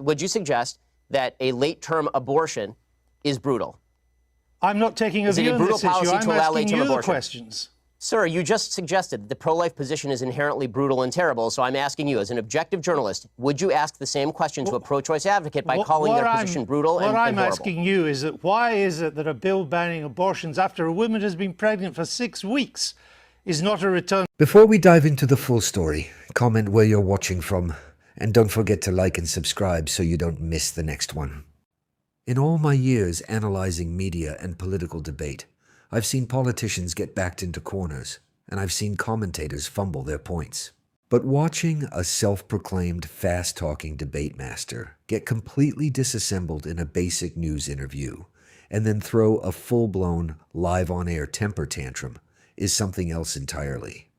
would you suggest that a late-term abortion is brutal? I'm not taking a view on this issue. I'm asking you the questions. Sir, you just suggested that the pro-life position is inherently brutal and terrible, so I'm asking you, as an objective journalist, would you ask the same question to a pro-choice advocate by calling their position brutal and horrible? What I'm asking you is that why is it that a bill banning abortions after a woman has been pregnant for 6 weeks is not a return? Before we dive into the full story, comment where you're watching from, and don't forget to like and subscribe so you don't miss the next one. In all my years analyzing media and political debate, I've seen politicians get backed into corners, and I've seen commentators fumble their points. But watching a self-proclaimed fast-talking debate master get completely disassembled in a basic news interview, and then throw a full-blown, live-on-air temper tantrum is something else entirely.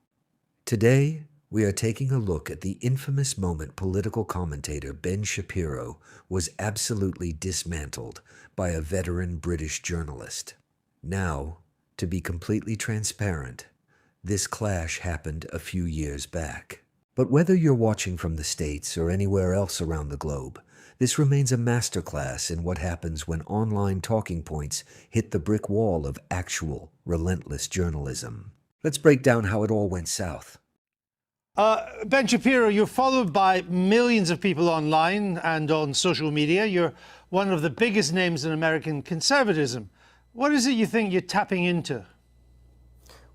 Today, we are taking a look at the infamous moment political commentator Ben Shapiro was absolutely dismantled by a veteran British journalist. Now, to be completely transparent, this clash happened a few years back. But whether you're watching from the States or anywhere else around the globe, this remains a masterclass in what happens when online talking points hit the brick wall of actual, relentless journalism. Let's break down how it all went south. Ben Shapiro, you're followed by millions of people online and on social media. You're one of the biggest names in American conservatism. What is it you think you're tapping into?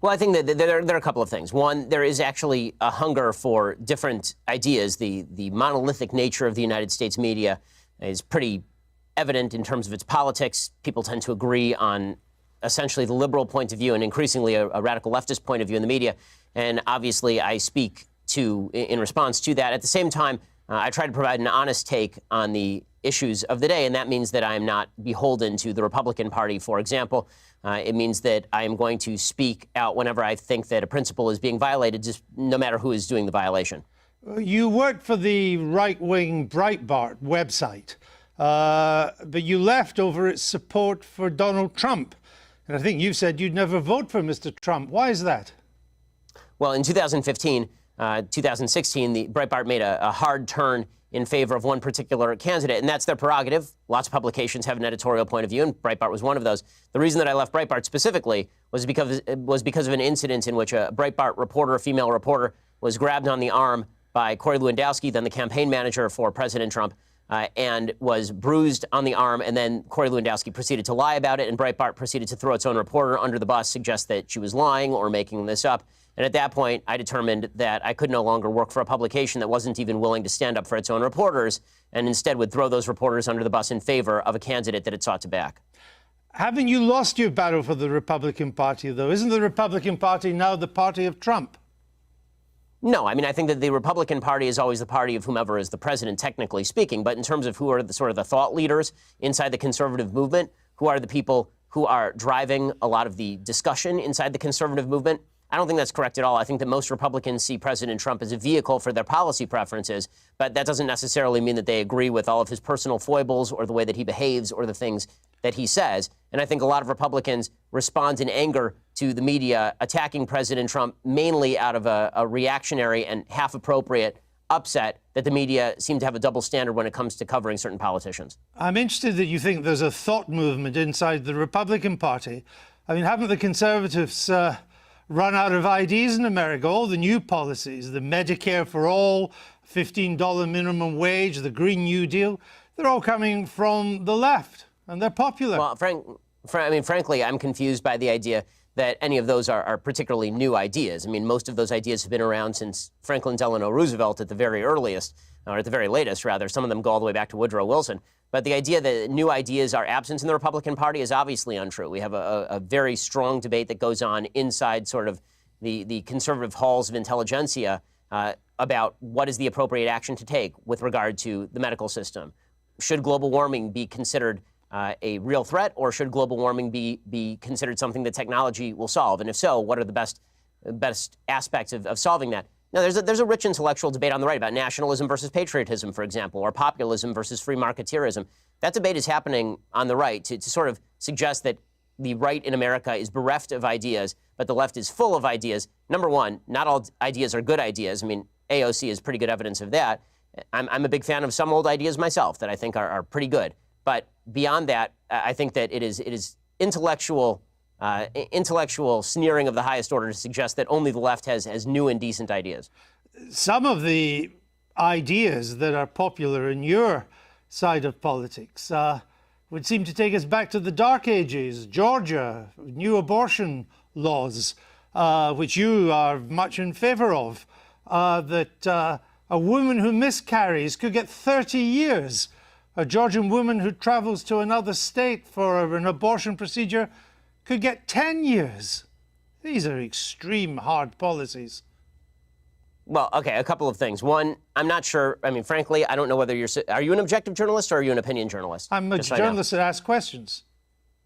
Well, I think that there are a couple of things. One, there is actually a hunger for different ideas. The monolithic nature of the United States media is pretty evident in terms of its politics. People tend to agree on essentially the liberal point of view and increasingly a radical leftist point of view in the media. And obviously, I speak in response to that. At the same time, I try to provide an honest take on the issues of the day, and that means that I am not beholden to the Republican Party, for example. It means that I am going to speak out whenever I think that a principle is being violated, just no matter who is doing the violation. You worked for the right-wing Breitbart website, but you left over its support for Donald Trump. And I think you said you'd never vote for Mr. Trump. Why is that? Well, in 2015, 2016, the Breitbart made a hard turn in favor of one particular candidate, and that's their prerogative. Lots of publications have an editorial point of view, and Breitbart was one of those. The reason that I left Breitbart specifically was because of an incident in which a Breitbart reporter, a female reporter, was grabbed on the arm by Corey Lewandowski, then the campaign manager for President Trump, and was bruised on the arm, and then Corey Lewandowski proceeded to lie about it, and Breitbart proceeded to throw its own reporter under the bus, suggest that she was lying or making this up. And at that point, I determined that I could no longer work for a publication that wasn't even willing to stand up for its own reporters and instead would throw those reporters under the bus in favor of a candidate that it sought to back. Haven't you lost your battle for the Republican Party, though? Isn't the Republican Party now the party of Trump? No, I mean, I think that the Republican Party is always the party of whomever is the president, technically speaking. But in terms of who are the sort of the thought leaders inside the conservative movement, who are the people who are driving a lot of the discussion inside the conservative movement, I don't think that's correct at all. I think that most Republicans see President Trump as a vehicle for their policy preferences, but that doesn't necessarily mean that they agree with all of his personal foibles or the way that he behaves or the things that he says. And I think a lot of Republicans respond in anger to the media attacking President Trump mainly out of a reactionary and half-appropriate upset that the media seem to have a double standard when it comes to covering certain politicians. I'm interested that you think there's a thought movement inside the Republican Party. I mean, haven't the conservatives run out of ideas in America? All the new policies, the Medicare for all, $15 minimum wage, the Green New Deal, they're all coming from the left, and they're popular. Well, frankly, I'm confused by the idea that any of those are particularly new ideas. I mean, most of those ideas have been around since Franklin Delano Roosevelt at the very earliest, or at the very latest, rather. Some of them go all the way back to Woodrow Wilson. But the idea that new ideas are absent in the Republican Party is obviously untrue. We have a very strong debate that goes on inside sort of the conservative halls of intelligentsia about what is the appropriate action to take with regard to the medical system. Should global warming be considered a real threat, or should global warming be considered something that technology will solve? And if so, what are the best aspects of solving that? Now, there's a rich intellectual debate on the right about nationalism versus patriotism, for example, or populism versus free marketeerism. That debate is happening on the right to sort of suggest that the right in America is bereft of ideas, but the left is full of ideas. Number one, not all ideas are good ideas. I mean, AOC is pretty good evidence of that. I'm a big fan of some old ideas myself that I think are pretty good. But beyond that, I think that it is intellectual sneering of the highest order to suggest that only the left has new and decent ideas. Some of the ideas that are popular in your side of politics would seem to take us back to the Dark Ages, Georgia, new abortion laws, which you are much in favor of, that a woman who miscarries could get 30 years. A Georgian woman who travels to another state for an abortion procedure could get 10 years. These are extreme hard policies. Well, okay, a couple of things. One, I'm not sure. I mean, frankly, I don't know whether are you an objective journalist or are you an opinion journalist? I'm a journalist that asks questions.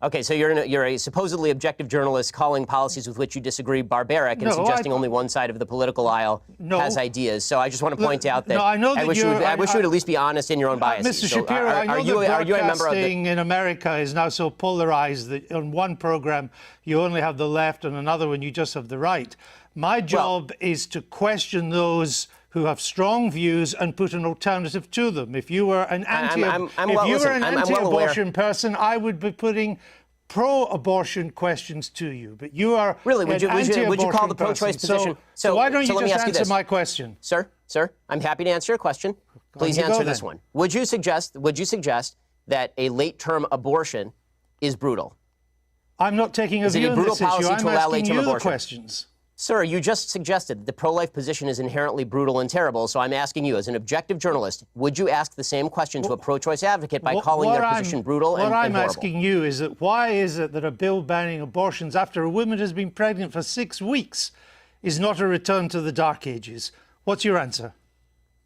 Okay, so you're a supposedly objective journalist calling policies with which you disagree barbaric and suggesting only one side of the political aisle has ideas. So I just want to point out that I wish you would at least be honest in your own biases. Mr. Shapiro, I know that broadcasting in America is now so polarized that on one program you only have the left and another one you just have the right. My job is to question those who have strong views and put an alternative to them. If you were an anti-abortion person, I would be putting pro-abortion questions to you. But you are really would you call the pro-choice position? So why don't you just answer my question, sir? I'm happy to answer your question. Please answer this one. Would you suggest that a late-term abortion is brutal? I'm not taking a view on this issue. I'm asking you the questions. Sir, you just suggested that the pro-life position is inherently brutal and terrible, so I'm asking you, as an objective journalist, would you ask the same question to a pro-choice advocate by calling their position brutal and horrible? What I'm asking you is that why is it that a bill banning abortions after a woman has been pregnant for 6 weeks is not a return to the Dark Ages? What's your answer?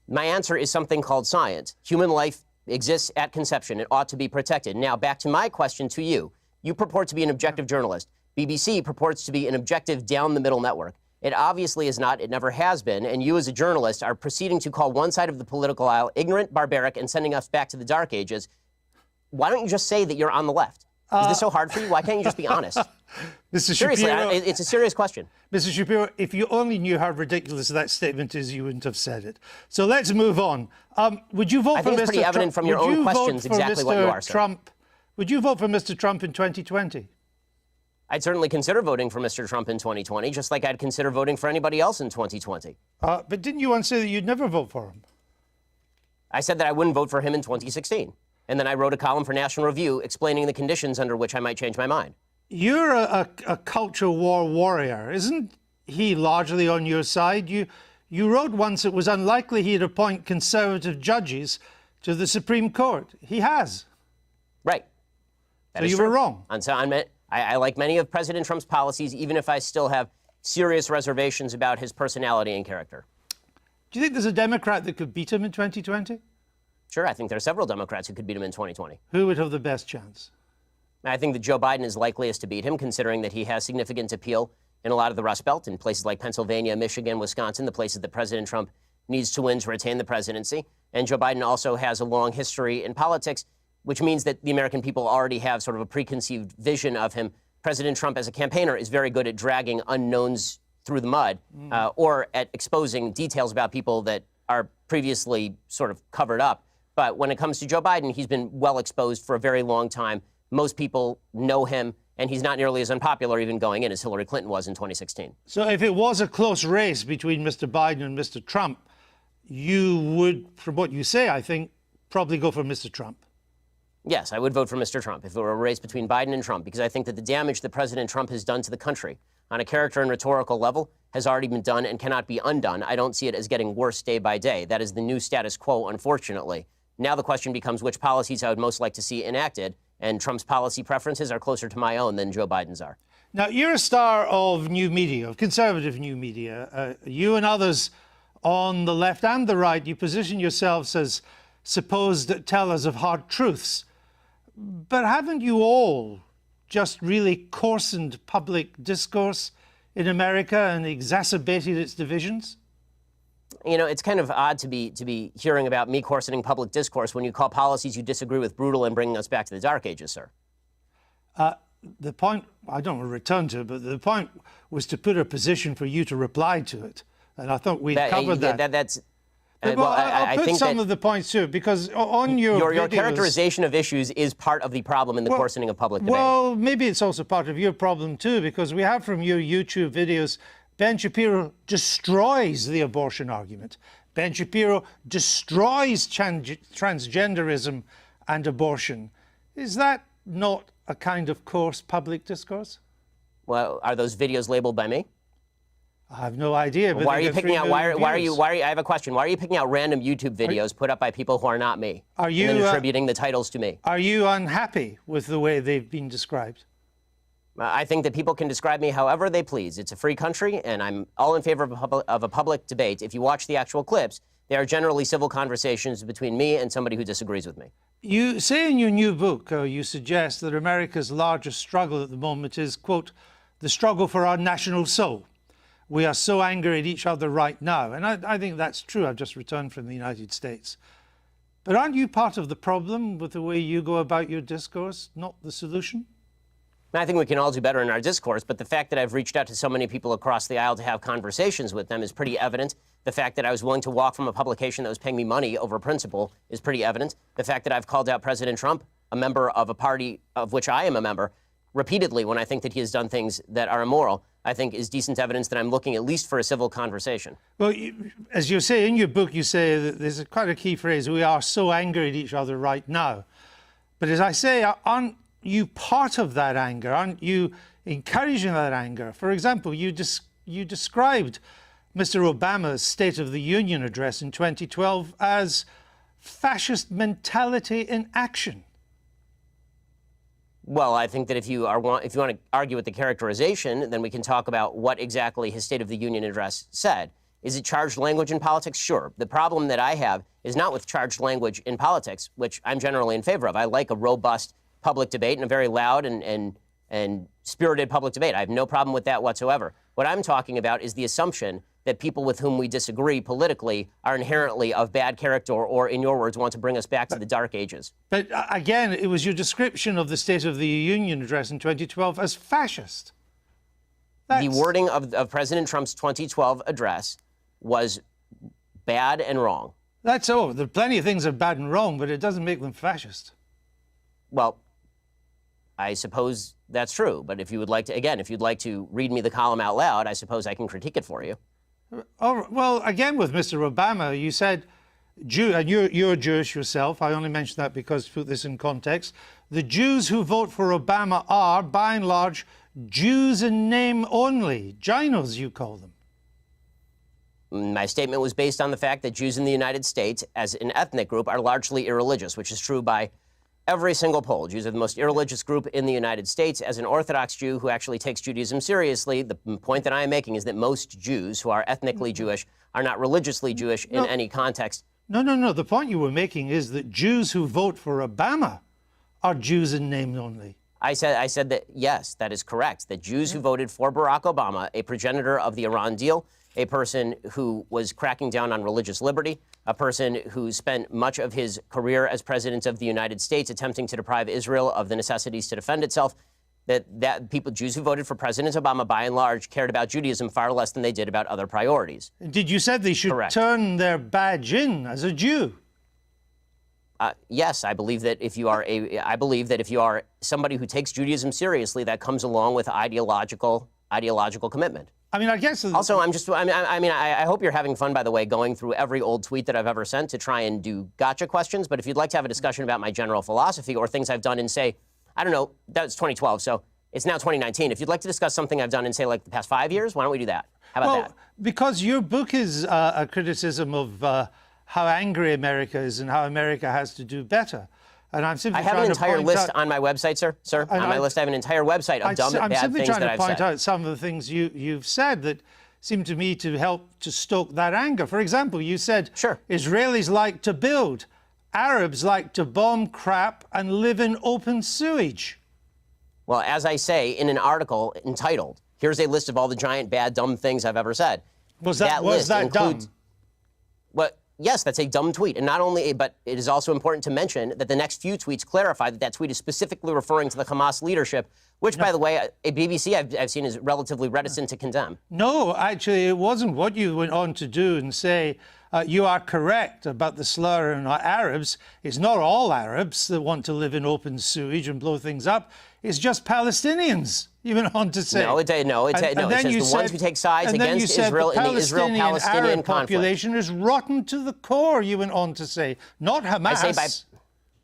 My answer is something called science. Human life exists at conception. It ought to be protected. Now, back to my question to you. You purport to be an objective journalist. BBC purports to be an objective down-the-middle network. It obviously is not. It never has been. And you, as a journalist, are proceeding to call one side of the political aisle ignorant, barbaric, and sending us back to the Dark Ages. Why don't you just say that you're on the left? Is this so hard for you? Why can't you just be honest? Mr. Seriously, Shapiro, it's a serious question. Mr. Shapiro, if you only knew how ridiculous that statement is, you wouldn't have said it. So let's move on. Would you vote for Mr. Trump? I think it's pretty evident from your own questions exactly what you are, sir. Would you vote for Mr. Trump in 2020? I'd certainly consider voting for Mr. Trump in 2020, just like I'd consider voting for anybody else in 2020. But didn't you once say that you'd never vote for him? I said that I wouldn't vote for him in 2016. And then I wrote a column for National Review explaining the conditions under which I might change my mind. You're a culture war warrior. Isn't he largely on your side? You wrote once it was unlikely he'd appoint conservative judges to the Supreme Court. He has. Right. So you were wrong. I like many of President Trump's policies, even if I still have serious reservations about his personality and character. Do you think there's a Democrat that could beat him in 2020? Sure, I think there are several Democrats who could beat him in 2020. Who would have the best chance? I think that Joe Biden is likeliest to beat him, considering that he has significant appeal in a lot of the Rust Belt, in places like Pennsylvania, Michigan, Wisconsin, the places that President Trump needs to win to retain the presidency. And Joe Biden also has a long history in politics, which means that the American people already have sort of a preconceived vision of him. President Trump, as a campaigner, is very good at dragging unknowns through the mud or at exposing details about people that are previously sort of covered up. But when it comes to Joe Biden, he's been well exposed for a very long time. Most people know him, and he's not nearly as unpopular even going in as Hillary Clinton was in 2016. So if it was a close race between Mr. Biden and Mr. Trump, you would, from what you say, I think, probably go for Mr. Trump. Yes, I would vote for Mr. Trump if it were a race between Biden and Trump, because I think that the damage that President Trump has done to the country on a character and rhetorical level has already been done and cannot be undone. I don't see it as getting worse day by day. That is the new status quo, unfortunately. Now the question becomes which policies I would most like to see enacted, and Trump's policy preferences are closer to my own than Joe Biden's are. Now, you're a star of new media, of conservative new media. You and others on the left and the right, you position yourselves as supposed tellers of hard truths. But haven't you all just really coarsened public discourse in America and exacerbated its divisions? You know, it's kind of odd to be hearing about me coarsening public discourse when you call policies you disagree with brutal and bringing us back to the Dark Ages, sir. The point, I don't want to return to it, but the point was to put a position for you to reply to it. And I thought we'd covered that. Well, I'll put some of the points too, because on your your videos, characterization of issues is part of the problem in the coarsening of public debate. Well, maybe it's also part of your problem too, because we have from your YouTube videos, Ben Shapiro destroys the abortion argument. Ben Shapiro destroys transgenderism and abortion. Is that not a kind of coarse public discourse? Well, are those videos labeled by me? I have no idea. But why are you picking out? Why are you? I have a question. Why are you picking out random YouTube videos put up by people who are not me? Are you and then attributing the titles to me? Are you unhappy with the way they've been described? I think that people can describe me however they please. It's a free country, and I'm all in favor of a public debate. If you watch the actual clips, they are generally civil conversations between me and somebody who disagrees with me. You say in your new book, you suggest that America's largest struggle at the moment is, quote, the struggle for our national soul. We are so angry at each other right now. And I think that's true. I've just returned from the United States. But aren't you part of the problem with the way you go about your discourse, not the solution? I think we can all do better in our discourse, but the fact that I've reached out to so many people across the aisle to have conversations with them is pretty evident. The fact that I was willing to walk from a publication that was paying me money over principle is pretty evident. The fact that I've called out President Trump, a member of a party of which I am a member, repeatedly when I think that he has done things that are immoral, I think is decent evidence that I'm looking at least for a civil conversation. Well, as you say in your book, you say that there's quite a key phrase, we are so angry at each other right now. But as I say, aren't you part of that anger? Aren't you encouraging that anger? For example, you described Mr. Obama's State of the Union address in 2012 as fascist mentality in action. Well, I think that if you want to argue with the characterization, then we can talk about what exactly his State of the Union address said. Is it charged language in politics? Sure. The problem that I have is not with charged language in politics, which I'm generally in favor of. I like a robust public debate and a very loud and spirited public debate. I have no problem with that whatsoever. What I'm talking about is the assumption that people with whom we disagree politically are inherently of bad character or, in your words, want to bring us back to the dark ages. But again, it was your description of the State of the Union address in 2012 as fascist. The wording of President Trump's 2012 address was bad and wrong. That's all. There are plenty of things that are bad and wrong, but it doesn't make them fascist. Well, I suppose that's true. But if you would like to, again, if you'd like to read me the column out loud, I suppose I can critique it for you. Oh, well, again, with Mr. Obama, you said, and you're Jewish yourself. I only mention that because to put this in context. The Jews who vote for Obama are, by and large, Jews in name only. Ginos, you call them. My statement was based on the fact that Jews in the United States, as an ethnic group, are largely irreligious, which is true by every single poll. Jews are the most irreligious group in the United States. As an Orthodox Jew who actually takes Judaism seriously, the point that I am making is that most Jews who are ethnically Jewish are not religiously Jewish in any context. No. The point you were making is that Jews who vote for Obama are Jews in name only. I said that, yes, that is correct, that Jews who voted for Barack Obama, a progenitor of the Iran deal, a person who was cracking down on religious liberty, a person who spent much of his career as president of the United States attempting to deprive Israel of the necessities to defend itself, that people, Jews who voted for President Obama, by and large, cared about Judaism far less than they did about other priorities. Did you say they should turn their badge in as a Jew? Yes, I believe that if you are somebody who takes Judaism seriously, that comes along with ideological commitment. I mean, I guess. Also, I hope you're having fun, by the way, going through every old tweet that I've ever sent to try and do gotcha questions. But if you'd like to have a discussion about my general philosophy or things I've done in, say, I don't know, that's 2012, so it's now 2019. If you'd like to discuss something I've done in, say, like the past 5 years, why don't we do that? How about that? Because your book is a criticism of how angry America is and how America has to do better. And I'm simply I have an entire list on my website, sir. On my list, I have an entire website of dumb, bad things that I've said. I'm simply trying to point out some of the things you've said that seem to me to help to stoke that anger. For example, you said Israelis like to build, Arabs like to bomb crap and live in open sewage. Well, as I say in an article entitled, "Here's a list of all the giant, bad, dumb things I've ever said." Was that dumb? What? Yes, that's a dumb tweet. And not only, but it is also important to mention that the next few tweets clarify that tweet is specifically referring to the Hamas leadership, which, by the way, a BBC I've seen is relatively reticent to condemn. No, actually, it wasn't. What you went on to do and say You are correct about the slur on Arabs. It's not all Arabs that want to live in open sewage and blow things up. It's just Palestinians, you went on to say. No, it says the ones who take sides against Israel in the Israel-Palestinian Arab population is rotten to the core, you went on to say. Not Hamas,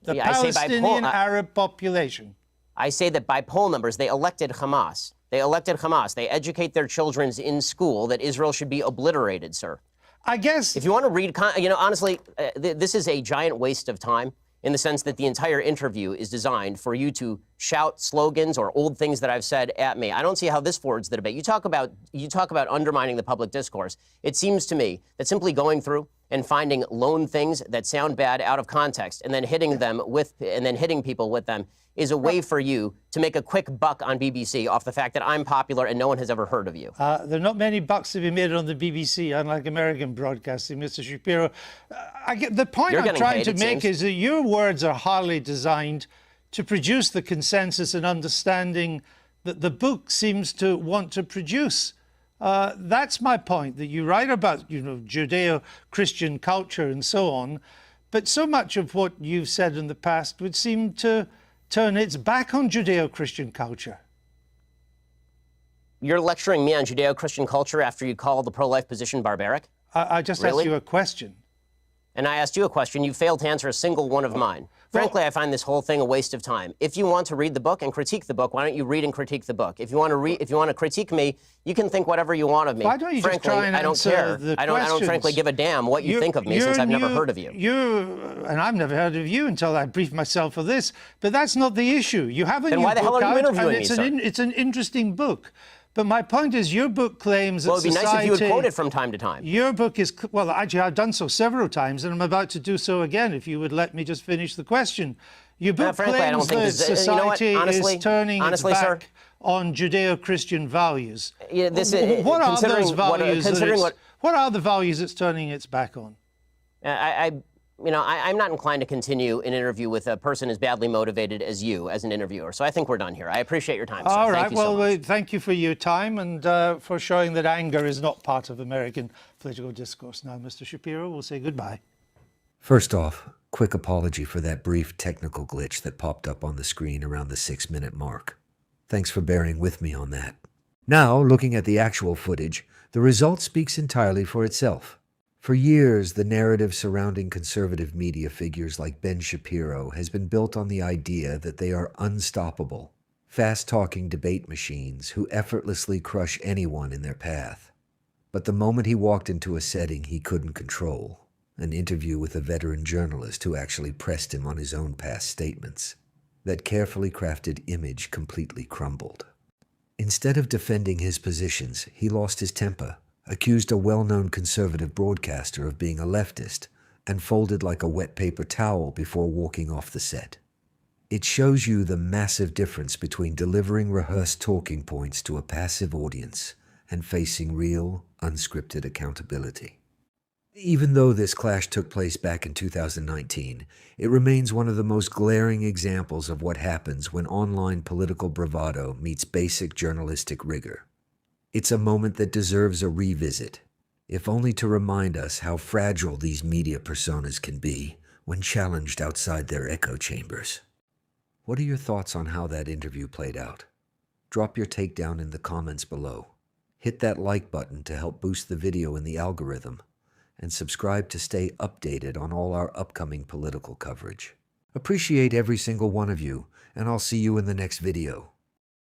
the Palestinian Arab population. I say that by poll numbers, they elected Hamas. They elected Hamas. They educate their children in school that Israel should be obliterated, sir. I guess... If you want to read, honestly, this is a giant waste of time in the sense that the entire interview is designed for you to shout slogans or old things that I've said at me. I don't see how this forwards the debate. You talk about undermining the public discourse. It seems to me that simply going through and finding lone things that sound bad out of context and then hitting people with them is a way for you to make a quick buck on BBC off the fact that I'm popular and no one has ever heard of you. There are not many bucks to be made on the BBC, unlike American broadcasting, Mr. Shapiro. The point I'm trying to make is that your words are hardly designed to produce the consensus and understanding that the book seems to want to produce. That's my point, that you write about, Judeo-Christian culture and so on, but so much of what you've said in the past would seem to turn its back on Judeo-Christian culture. You're lecturing me on Judeo-Christian culture after you call the pro-life position barbaric? I just asked you a question. And I asked you a question. You failed to answer a single one of mine. Frankly, I find this whole thing a waste of time. If you want to read the book and critique the book, why don't you read and critique the book? If you want to critique me, you can think whatever you want of me. Why don't you frankly, just try and I don't care. I don't frankly give a damn what you think of me since I've never heard of you. And I've never heard of you until I briefed myself for this. But that's not the issue. You have a new book out. Then why the hell are you interviewing me, sir? It's an interesting book. But my point is, your book claims that society... Well, it'd be nice if you would quote it from time to time. Your book is... Well, actually, I've done so several times, and I'm about to do so again, if you would let me just finish the question. Your book claims that society is turning its back on Judeo-Christian values. Yeah, what are those values? What are the values it's turning its back on? I'm not inclined to continue an interview with a person as badly motivated as you as an interviewer. So I think we're done here. I appreciate your time, sir. All right. Thank you so much. Thank you for your time and for showing that anger is not part of American political discourse. Now, Mr. Shapiro, we'll say goodbye. First off, quick apology for that brief technical glitch that popped up on the screen around the 6-minute mark. Thanks for bearing with me on that. Now, looking at the actual footage, the result speaks entirely for itself. For years, the narrative surrounding conservative media figures like Ben Shapiro has been built on the idea that they are unstoppable, fast-talking debate machines who effortlessly crush anyone in their path. But the moment he walked into a setting he couldn't control, an interview with a veteran journalist who actually pressed him on his own past statements, that carefully crafted image completely crumbled. Instead of defending his positions, he lost his temper, accused a well-known conservative broadcaster of being a leftist, and folded like a wet paper towel before walking off the set. It shows you the massive difference between delivering rehearsed talking points to a passive audience and facing real, unscripted accountability. Even though this clash took place back in 2019, it remains one of the most glaring examples of what happens when online political bravado meets basic journalistic rigor. It's a moment that deserves a revisit, if only to remind us how fragile these media personas can be when challenged outside their echo chambers. What are your thoughts on how that interview played out? Drop your takedown in the comments below. Hit that like button to help boost the video in the algorithm, and subscribe to stay updated on all our upcoming political coverage. Appreciate every single one of you, and I'll see you in the next video.